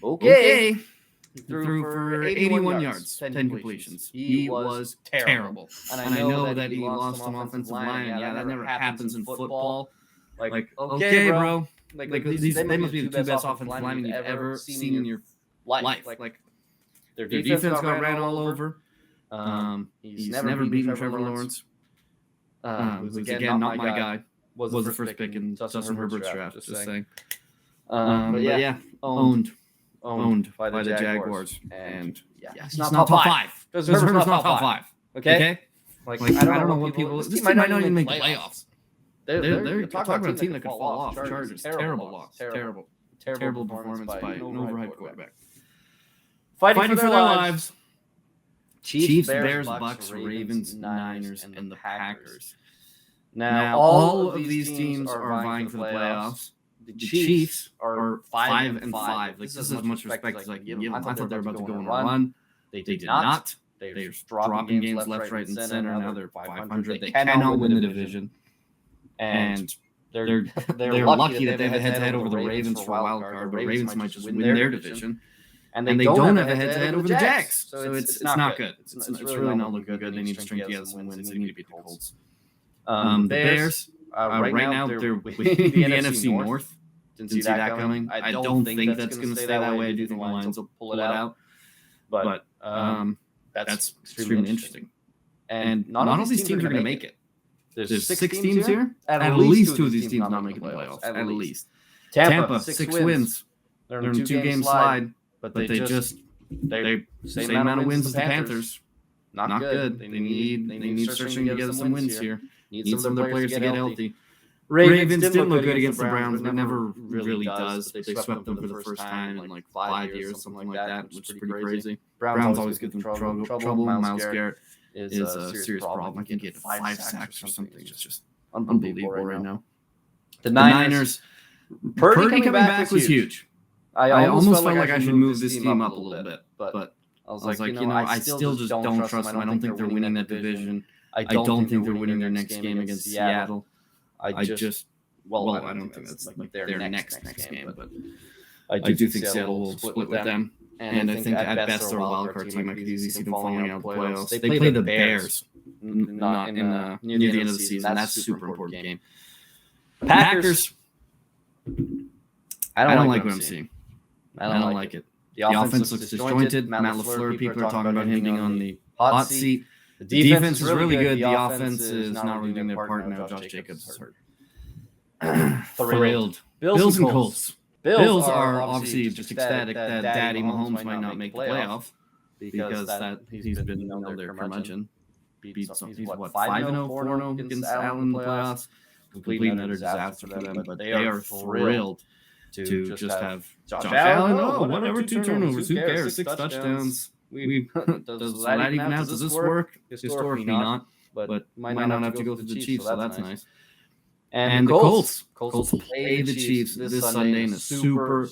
Okay. He threw for 81 yards, 10 completions. He was terrible. And I know that he lost some offensive line. Yeah, that never happens in football. Like okay, bro. Like they must be the two best offensive linemen you've ever seen in your life. Like their defense got ran all over. He's never beaten Trevor Lawrence. Was again not my guy. Was the first pick in Justin Herbert's draft. Just saying. But yeah, owned by the Jaguars. And yeah, he's not top 5. Herbert's not top 5. Okay? Like I don't know what people. This team might not even make the playoffs. They're talking about a team that could fall off. Chargers, terrible loss. Terrible performance by an overhyped quarterback. Fighting for their lives. Chiefs, Bears, Bucks, Ravens, Niners, and the Packers. Now, all of these teams are vying for the playoffs. The Chiefs are 5-5. Like, this is as much respect as I give them. I thought they were about to go on a run. They did not. They're dropping games left, right, and center. Now they're 500. They cannot win the division. And they're lucky that they have a head-to-head over the Ravens for a wild card, but Ravens might just win their division. And they don't have a head-to-head over the Jags. So it's not good. It's really not looking good. They need to string together some wins. They need to beat the Colts. The Bears, right now, they're winning the NFC North. Didn't see that coming. I don't think that's going to stay that way. I do think the Lions will pull it out. But that's extremely interesting. And not all these teams are going to make it. There's 6 teams here. At least 2 of these teams not making the playoffs. At least. Tampa, 6 wins. They're in a 2-game slide, but they same amount of wins as the Panthers. Not good. They need string together some wins here. Need some of their players to get healthy. Ravens didn't look good against the Browns. It never really does. They swept them for the first time in like 5 years, something like that, which is pretty crazy. Browns always give them trouble. Myles Garrett is a serious problem. I think he had 5 sacks or something. It's just unbelievable right now. The Niners, Purdy coming back was huge. I almost felt like I should move this team up a little bit, but I was like, I still just don't trust them. I don't think they're winning that division. I don't think they're winning their next game against Seattle. I don't think that's like their next game, but I do think Seattle will split with them. And I think at best they're a wild card team. I could easily see them falling out of the playoffs. They play the Bears not near the end of the season. That's a super important game. Packers. I don't like what I'm seeing. I don't like it. The offense looks disjointed. Matt LaFleur, people are talking about him being on the hot seat. The defense is really good. The offense is not really doing their part now. Josh Jacobs is hurt. Thrilled. Bills and Colts. Bills are obviously just ecstatic that Daddy Mahomes might not make the playoff because he's been their curmudgeon. He's 5-0, 4-0 against Allen in the playoffs. Complete another disaster for them, but they are thrilled to just have Josh Allen. Oh, whatever, 2 turnovers. Who cares? 6 touchdowns. Does that even out? Does this work? Historically not, but might not have to go through the Chiefs, so that's nice. And the Colts play the Chiefs this Sunday in a super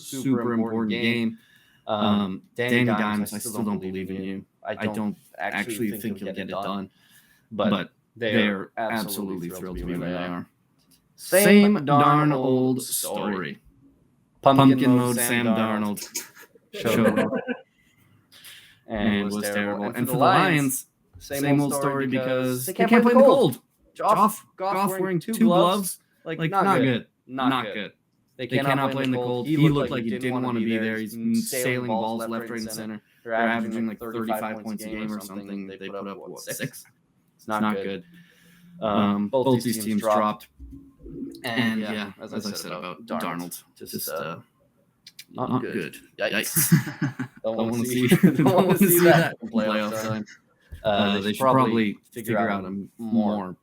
important game. Danny Dimes, I still don't believe in you. I don't actually think you'll get it done, but they're absolutely thrilled to be where they are. Same darn old story. Pumpkin mode Sam Darnold showed up. And was terrible. And for the Lions, same old story because they can't play in the cold. Goff wearing 2 gloves, like not good. Not good. They cannot play in the cold. He looked like he didn't want to be there. He's sailing balls left, right, and center. They're averaging like 35 points a game or something. They put up, 6? It's not good. Both these teams dropped. And yeah, as I said about Darnold, just not good. Yikes. Don't want to see that in playoff time. They should probably figure out a more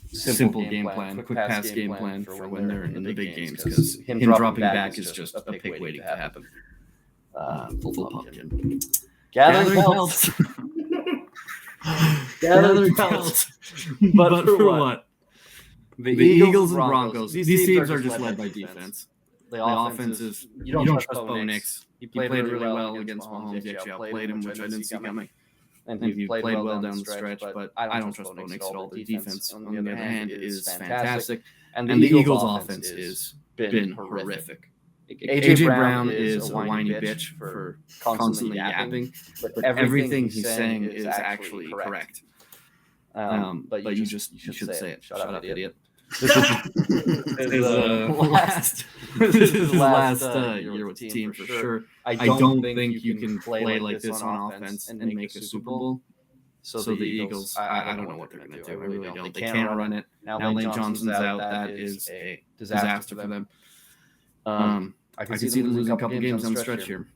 simple game plan, quick pass game plan for when they're in the big games, because him dropping back is just a pick waiting to happen. Full pumpkin. Gathering pelts. Gathering pelts. But for what? The Eagles and Broncos. These teams are just led by defense. The offense is, you don't trust Bo Nix. He played really well against Mahomes. He actually outplayed him, which I didn't see coming. And he played well down the stretch, but I don't trust Bo Nix at all. The defense, on the other hand, is fantastic. And the Eagles' offense has been horrific. A.J. Brown is a whiny bitch for constantly yapping, but everything he's saying is actually correct. But you should say it. Shut up, idiot. This is the last year with the team for sure. I don't think you can play like this on offense and make a Super Bowl. So the Eagles, I don't know what they're going to do. I really don't. They can't run it. Now Lane Johnson's out. That is a disaster for them. I can see them losing a couple games on the stretch here.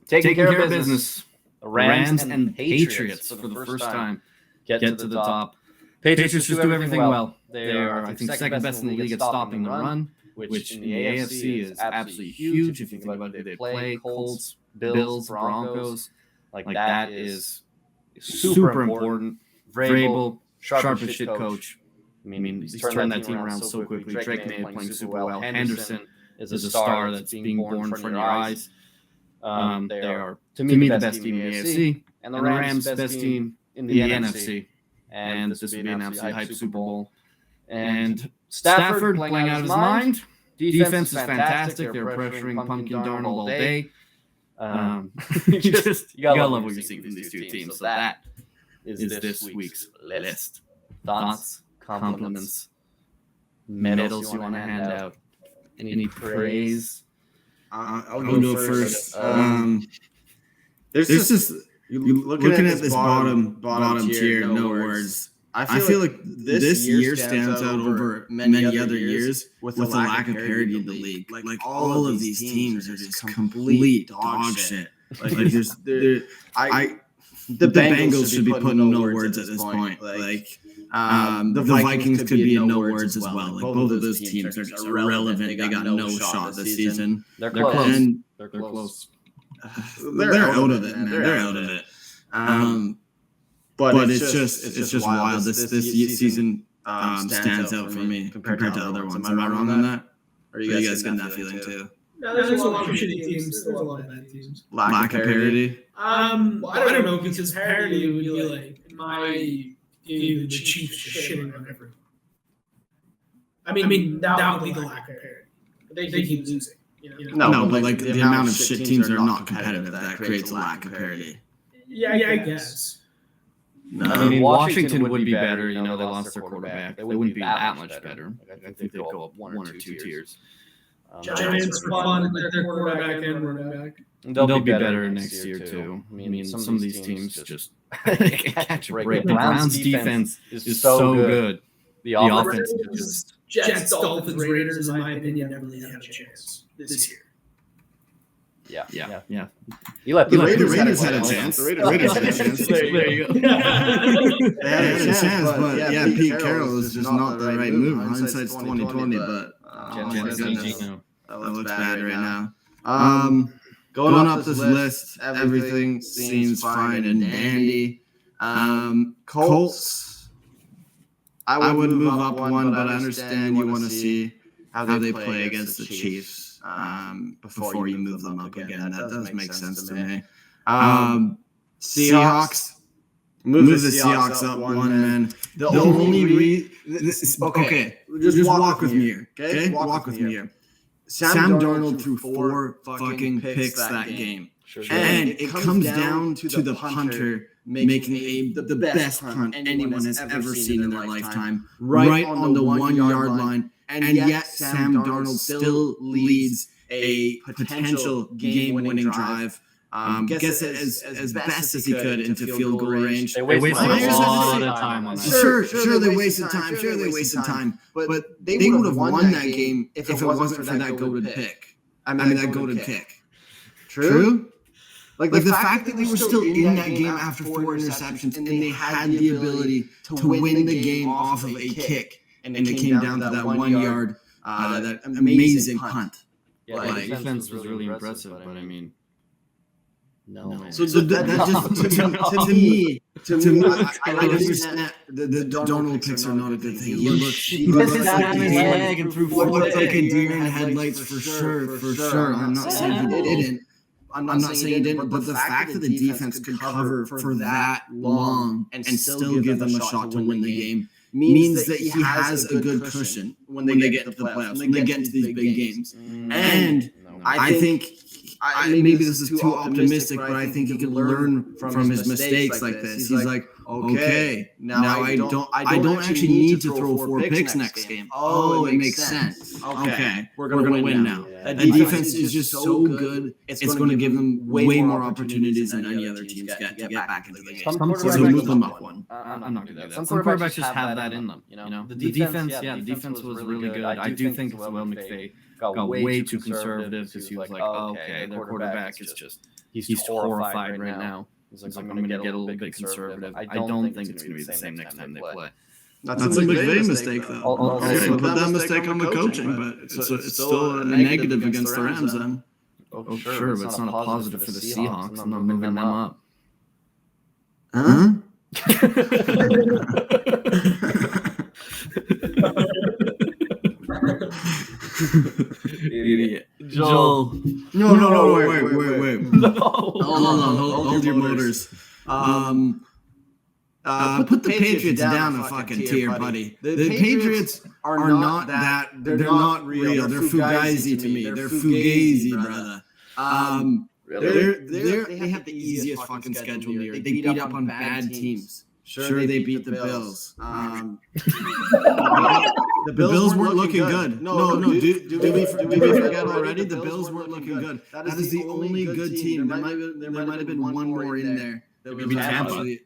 Taking care of business. The Rams and Patriots for the first time get to the top. Patriots just do everything well. They are, I think, second best in the league at stopping the run, which in the AFC is absolutely huge. If you think about who they play, Colts, Bills, Broncos, like that is super important. Vrabel, sharp as shit coach. I mean, he's turned that team around so quickly. Drake May playing super well. Henderson is a star that's being born in front of your eyes. They are, to me, the best team in the AFC, and the Rams' best team in the NFC. And this will be an absolutely hype Super Bowl. And Stafford playing out of his mind. Defense is fantastic. They're pressuring Pumpkin Darnold all day. You gotta love what you're seeing from these two teams. So that is this week's list. Thoughts, compliments, medals you want to hand out. Any praise? I'll go first. There's just looking at this bottom tier, no words. I feel like this year stands out over many other years with the lack of parity in the league. Like all of these teams are just complete dog shit. Like the Bengals should be put in no words at this point. Like the Vikings could be in no words as well. Like both of those teams are just irrelevant. They got no shot this season. They're close. They're close. They're out of it, man. They're out of it. But it's just wild. This season stands out for me compared to other ones. Am I wrong on that? Or are you guys getting that feeling too? No, there's a lot of shitty teams. There's a lot of bad teams. Lack of parity? Well, I don't know, because parity would be like, in my view, the Chiefs just shitting on everyone. I mean, that would be the lack of parity. They keep losing. No, but like the amount of shit teams are not competitive. That creates a lack of parity. Yeah, I guess. No. I mean, Washington would be better. They lost their quarterback. They wouldn't be that much better. I think they'd go up one or two tiers. Giants are fun with their quarterback and running back. They'll be better next year too. I mean, some of these teams just catch a break. The Browns' defense is so good. The offense is just Jets, Dolphins, Raiders, in my opinion, never really had a chance this year. Yeah. The Raiders had a chance. The Raiders had a chance. There you go. They had a chance, but yeah, Pete Carroll was just not the right move. Hindsight's 2020, but that looks bad right now. Going up this list, everything seems fine and dandy. Colts, I would move up one, but I understand you want to see how they play against the Chiefs. Before you move them up again. That does make sense to me. Seahawks. Move the Seahawks up one, man. The only okay, just walk with me here. Okay? Walk with me here. Sam Darnold threw 4 fucking picks that game. Sure. And it comes down to the punter making the best punt anyone has ever seen in their lifetime. Right on the 1 yard line. And yet Sam Darnold still leads a potential game-winning drive Gets it as best as he could into field goal range. They wasted a lot of time on that. Sure, they wasted time. Sure, they wasted time. But they would have won that game if it wasn't for that goated pick. I mean, that goated kick. True? Like the fact that they were still in that game after 4 interceptions and they had the ability to win the game off of a kick, and it came down to that 1 yard, that amazing punt. Yeah, Like, the defense was really impressive, but I mean, no. So that just to me, I understand the Donald picks are not a good thing. He looked like his leg and threw forward like a deer in headlights for sure. I'm not saying he didn't. I'm not saying he didn't, but the fact that the defense could cover for that long and still give them a shot to win the game means that he has a good cushion when they get to the playoffs, when they get into these big games. And I think maybe this is too optimistic, but I think he can learn from his mistakes like this. He's like, okay, now I don't actually need to throw 4 picks next game. Oh, it makes sense. Okay, we're gonna win now. That defense is just so good. It's going to give them way more opportunities than any other teams get to get back into the game. So move them up one. I'm not going to do that. Some quarterbacks just have that in them. The defense was really good. I do think Will McVay got way too conservative because he was like, oh, okay, their quarterback is just he's horrified right now. He's like, I'm going to get a little bit conservative. I don't think it's going to be the same next time they play. That's a McVay mistake, though. Put that mistake on the coaching, but it's still a negative against the Rams then. Oh, sure, but it's not a positive for the Seahawks. I'm not moving them up. Huh? Idiot. Joel. No, wait. Hold your motors. Put the Patriots down a fucking tier, buddy. The Patriots are not that. They're not real. They're fugazi to me. They're fugazi, brother. They have the easiest fucking schedule here. They beat up on bad teams. Sure, they beat the Bills. The Bills weren't looking good. No. Did we forget already? The Bills weren't looking good. That is the only good team. There might have been one more in there. Maybe Tampa.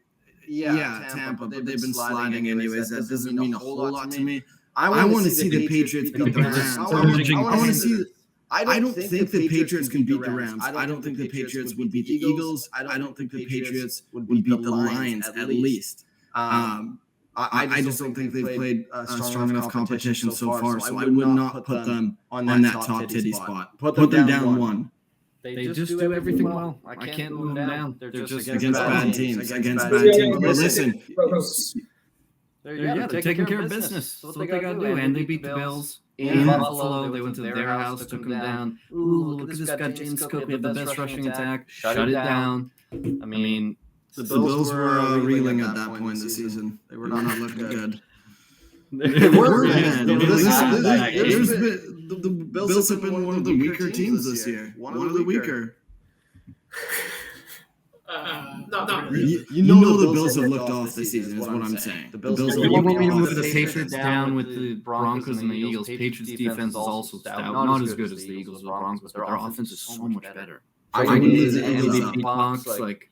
Yeah, Tampa, but they've been sliding anyways. That doesn't mean a whole lot to me. I want to see the Patriots beat the Rams. I want to see. I don't think the Patriots can beat the Rams. I don't think the Patriots would beat the Eagles. I don't think the Patriots would beat the Lions at least. I just don't think they've played strong enough competition so far. So I would not put them on that top titty spot. Put them down one. They just do everything well. I can't move them down. They're just against bad teams. Against bad teams. But listen. They're taking care of business. That's what they got to do. And they beat the Bills. In Buffalo, they went to their house, took them down. Ooh, look at this guy, James Cook. We have the best rushing attack. Shut it down. I mean, the Bills were reeling at that point in the season. They were not looking good. They were, man. The Bills have been one of the weaker teams this year. One of the weaker. You know the Bills have looked off this season, is what I'm saying. The Bills have when we looked move off. the Patriots down with the Broncos and the Eagles, Patriots defense is also stout. Not as good as the Eagles or the Broncos, but their offense is so much better. I would move the Eagles MVP up. box, like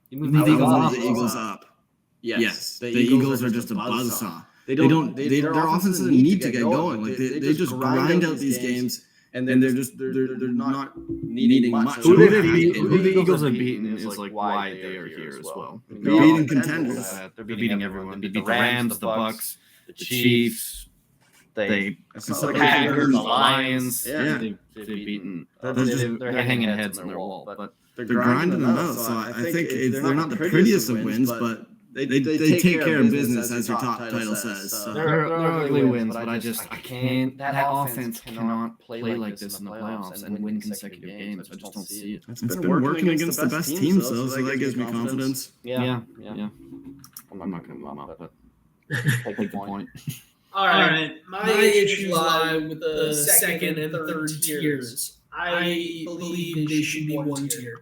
you move I the would Eagles move up. the Eagles up. Yes, the Eagles are just a buzzsaw. Their offense doesn't need to get going. Like they just grind out these games. And they're not needing much. Who the Eagles have beaten is like why they are here as well. They're beating contenders. They're beating everyone. They beat the Rams, the Bucks, the Chiefs. The Packers, the Lions. Yeah. They've beaten. They're hanging heads on their wall, but They're grinding them out. So I think they're not the prettiest of wins, but they take care of business, as your top title says. So. They're ugly wins, but I can't. That offense cannot play like this in the playoffs and win consecutive games. I just don't see it. It's been working against the best teams, though, so that gives me confidence. Yeah. I'm not going to mom up, but take the point. All right. My issues lie with the second and third tiers. I believe they should be one tier.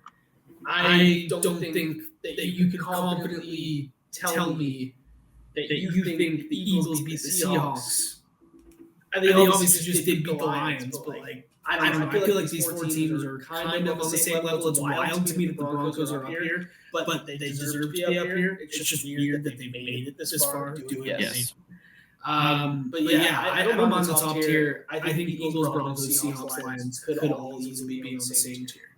I don't think that you can confidently tell me that you think the Eagles beat the Seahawks. I think they obviously just did beat the Lions, but like I don't know. I feel like these 4 teams are kind of on the same level. It's wild to me that the Broncos are up here, but they deserve to be up here. It's just weird that they made it this far doing it. Yes. But yeah, I don't mind the top tier. I think the Eagles, Broncos, Seahawks, Lions could all easily be on the same tier.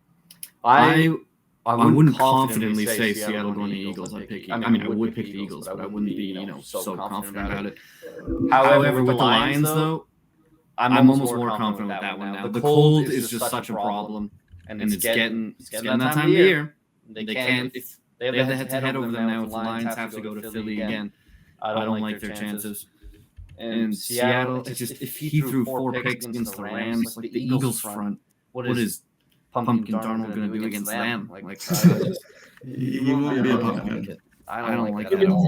I wouldn't confidently say Seattle going to Eagles. I would pick the Eagles, but I wouldn't be, so confident about it. However, with the Lions, though, I'm almost more confident with that one now. The cold is just such a problem, and it's getting that time of year. They can't. If they have the head-to-head over them now, if the Lions have to go to Philly again, I don't like their chances. And Seattle, it's just if he threw 4 picks against the Rams, like the Eagles front, what is Pumpkin Darnold going to do against them? He won't be a pumpkin. I don't like that at all.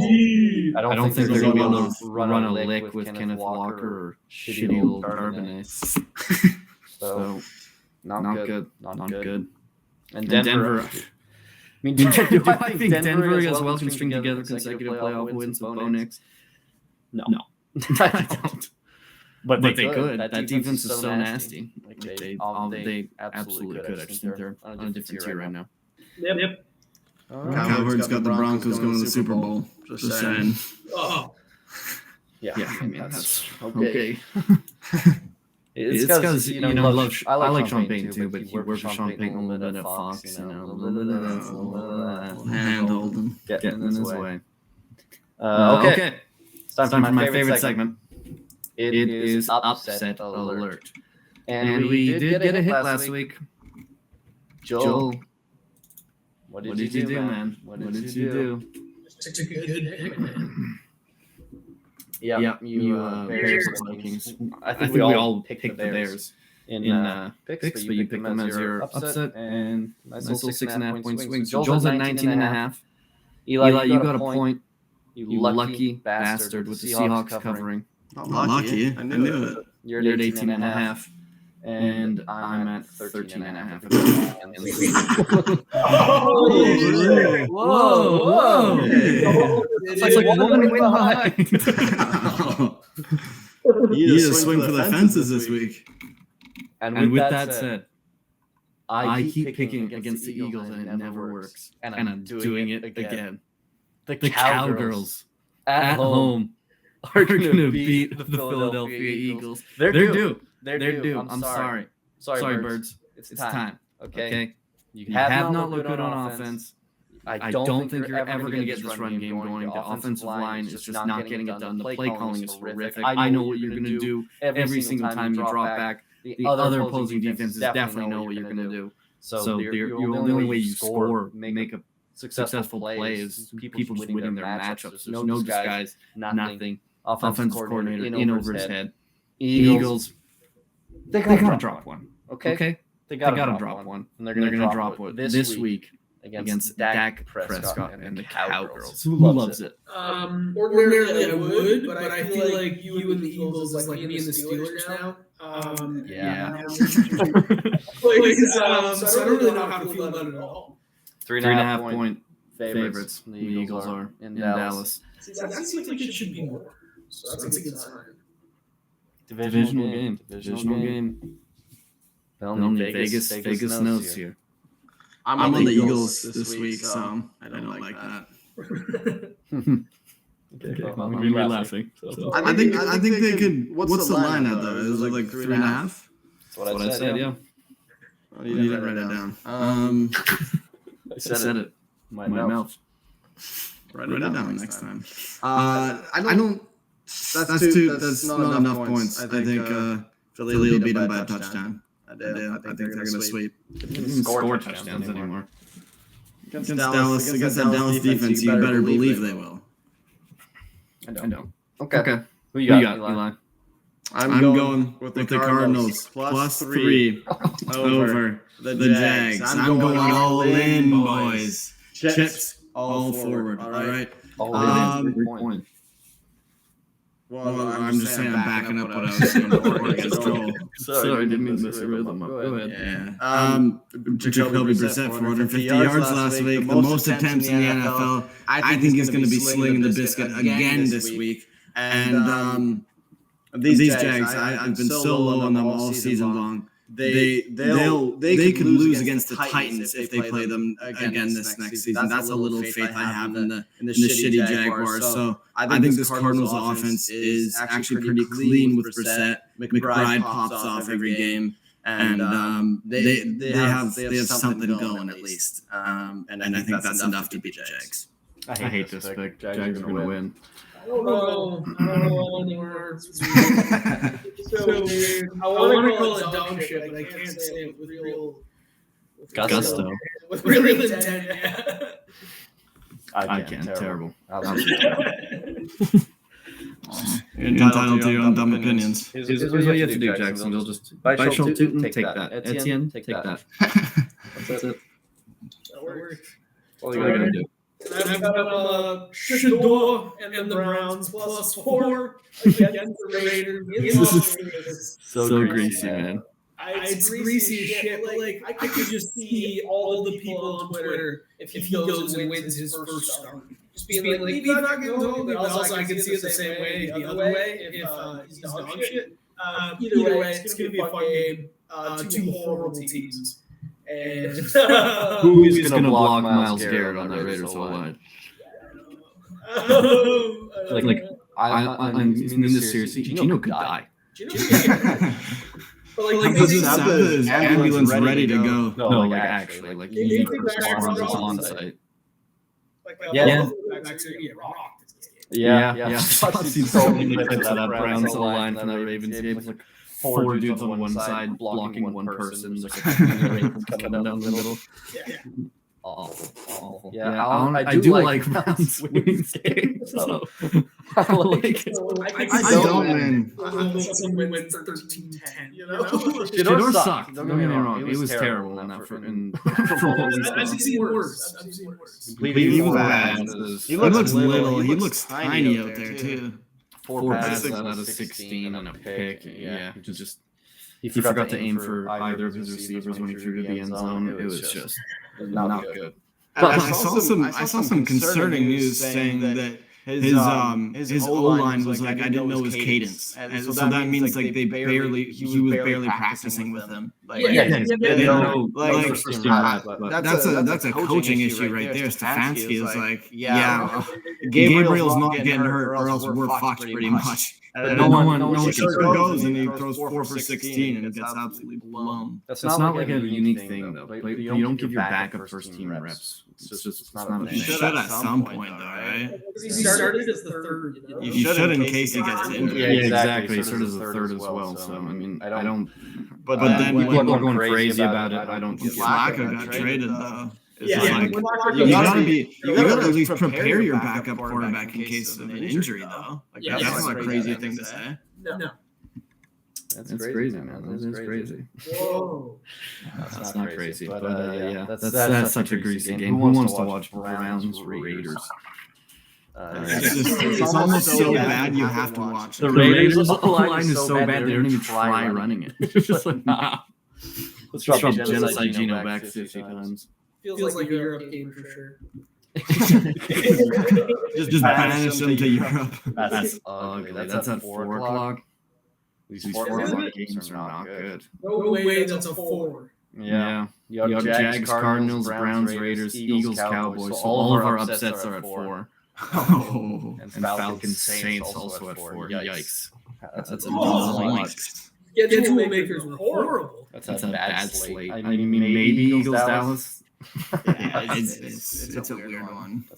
I don't think they're going to be able to run a lick with Kenneth Walker or shitty old Charbonnet. So, not good. And Denver. I think Denver as well can string together consecutive playoff wins with Bo Nix? No. I don't. But they could. That defense is so nasty. They absolutely could. I just think they're on a different tier right now. Yep. Cowherd's got the Broncos going to the Super Bowl. Just saying. Oh. Yeah, I mean, that's okay. It's because, I like Sean Payton too, but he works for Sean Payton a little bit at Fox, a little bit of hand-holding. Getting in his way. Okay. It's time for my favorite segment. It is Upset Alert. And we did get a hit last week. Joel, what did you do, man? What did you do? It's a good pick, man. Yeah, you Bears or Vikings. I think we all picked the Bears in picks, but you picked them as your upset and nice little 6.5 point swing. So Joel's at 19.5. Eli, you got a point. You lucky bastard with the Seahawks covering. Not lucky. I knew it. You're at 18.5. And I'm at 13.5. Whoa. It's like 1 win behind. You need to swing for the fences this week. And with that said, I keep picking against the Eagles and it never works. And I'm doing it again. The Cowgirls at home are going to beat the Philadelphia Eagles. They're due. I'm sorry. Sorry, birds. It's time. Okay? You have not looked good on offense. I don't think you're ever going to get this run game going. The offensive line is just not getting it done. The play calling is horrific. I know what you're going to do every single time you drop back. The other opposing defenses definitely know what you're going to do. So the only way you score, make a successful play is people just winning their matchups. There's no disguise, nothing. Offensive coordinator in over his head. Eagles, they gotta drop one. Okay? They gotta drop one. And they're gonna drop one this week against Dak Prescott and the Cowgirls. Who loves it? Ordinarily I would, but I feel like you and the Eagles is like me and the Steelers now. Yeah. So I don't really know how to feel about it at all. 3.5 point favorites. The Eagles are in Dallas. That seems like it should be more. So that's a good sign. Divisional game. Only Vegas knows here. I'm on the Eagles this week, so I don't like that. Okay, I'm gonna be laughing. I think they could. What's the line at though? Is it like 3.5? That's what I said. Yeah. Oh, you didn't write it down. I said it. My mouth. Write it down next time. I don't. That's not enough points. I think Philly will beat them by a touchdown. I think they're going to sweep. They don't even score touchdowns anymore. Against Dallas, against that Dallas defense, you better believe they will. I don't. Okay. Who you got, Eli? I'm going with the Cardinals +3 over the Jags. I'm going all in, boys. Chips all forward. All right. Point. Well, I'm just saying I'm backing up what I was saying before against Joel. Sorry, didn't mean to mess your rhythm up. Go ahead. Yeah. Jacoby Brissett, 450 yards last week. The most attempts in the NFL. I think he's going to be slinging the biscuit again this week. And these Jags, I've been so low on them all season long. they could lose against the Titans if they play them again this next season. That's a little faith I have in the shitty Jaguars. So I think this Cardinals offense is actually pretty clean with Brissett. McBride pops off every game. And they have something going at least, and I think that's enough to beat the Jags. I hate this pick. Jags are going to win. I don't know anymore. So weird. I want to call it dog shit, but I can't say it with real gusto. With real intent. Yeah. I can't. Terrible. You're entitled to your own dumb opinions. Here's what you have to do, Jacksonville. Just buy Shelton, take that. Etienne, take that. That's it. That works. All you gotta do. I've got Shador and the Browns +4 against the Raiders. So greasy, man. It's greasy as shit. But like I could just see all the people on Twitter if he goes and wins his first start. Just being like, maybe not getting told, but also I can see it the same way, the other way, if he's dog shit. Either way, it's going to be a fun game. Two horrible teams. And who is going to block Myles Garrett on that Raiders O-line? I'm in this seriously. Gino could die. But like does it have the ambulance ready to go? No, like actually, like you need responses on site. Yeah. I've seen so many clips of that Browns line from the Ravens game. Like 4 dudes on one side blocking one person. There's like Ravens coming down the middle. Awful. Yeah, I do like Browns winning games. So I like it. I don't win. Someone wins 13-10. You know, Shador sucked. Don't get me wrong. It was terrible in that. I've seen worse. He was bad. He looks little. He looks tiny out there too. 4 passes out of 16 on a pick. Yeah, he forgot to aim for either of his receivers when he threw to the end zone. It was just not good. But I saw some concerning news saying that his O-line was like, I didn't know his cadence, and so that means like he was barely practicing with him. That's a coaching issue right there. Stefanski is like, Gabriel's not getting hurt, or else we're fucked pretty much. No one goes and he throws 4 for 16 and gets absolutely blown. That's not like a unique thing though. But you don't give your backup first team reps. It's not a You thing. should at some point though, right? He started as the third. You should in case he gets injured. Yeah, exactly. He started as a third as well. So I mean, I don't. But then people are going crazy about it. I don't. Flacco got traded though. You gotta at least prepare your backup quarterback in case of an injury though. That's not a crazy thing to say. No. That's crazy, man. That is crazy. Whoa. That's not crazy, but yeah, that's such a greasy game. Who wants to watch Browns Raiders? It's almost so bad you have to watch it. The Raiders' line is so bad they don't even try running it. It's just like, nah. Let's drop Genocide Gino back 50 times. Feels like a Europe game for sure. just banish them to Europe. That's ugly. That's at 4 o'clock. These 4 o'clock games are not good. No way that's a 4. Yeah. You have Jags, Cardinals, Browns, Raiders, Eagles, Cowboys. So all of our upsets are at 4. Oh. And Falcons, Saints also at 4. Yikes. That's a lot. Schedule makers were horrible. That's a bad slate. I mean, maybe Eagles, Dallas. Yeah, it's a weird one.